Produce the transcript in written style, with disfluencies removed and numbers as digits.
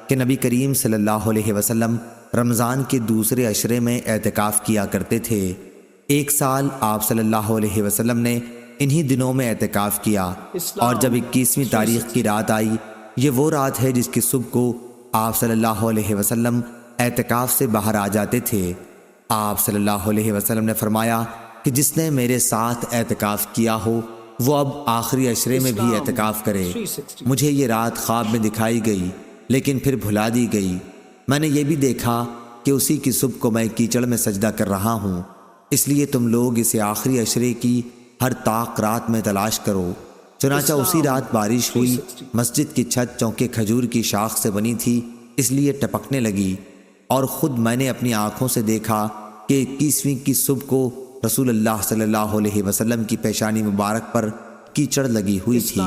کہ نبی کریم صلی اللہ علیہ وسلم رمضان کے دوسرے عشرے میں اعتکاف کیا کرتے تھے۔ ایک سال آپ صلی اللہ علیہ وسلم نے انہی دنوں میں اعتکاف کیا، اور جب 21ویں تاریخ کی رات آئی، یہ وہ رات ہے جس کی صبح کو آپ صلی اللہ علیہ وسلم اعتکاف سے باہر آ جاتے تھے۔ آپ صلی اللہ علیہ وسلم نے فرمایا کہ جس نے میرے ساتھ اعتکاف کیا ہو وہ اب آخری عشرے میں بھی اعتکاف کرے۔ مجھے یہ رات خواب میں دکھائی گئی لیکن پھر بھلا دی گئی۔ میں نے یہ بھی دیکھا کہ اسی کی صبح کو میں کیچڑ میں سجدہ کر رہا ہوں، اس لیے تم لوگ اسے آخری عشرے کی ہر طاق رات میں تلاش کرو۔ چنانچہ اسی رات بارش ہوئی، مسجد کی چھت چونکہ کھجور کی شاخ سے بنی تھی اس لیے ٹپکنے لگی، اور خود میں نے اپنی آنکھوں سے دیکھا کہ 21ویں کی صبح کو رسول اللہ صلی اللہ علیہ وسلم کی پیشانی مبارک پر کیچڑ لگی ہوئی تھی۔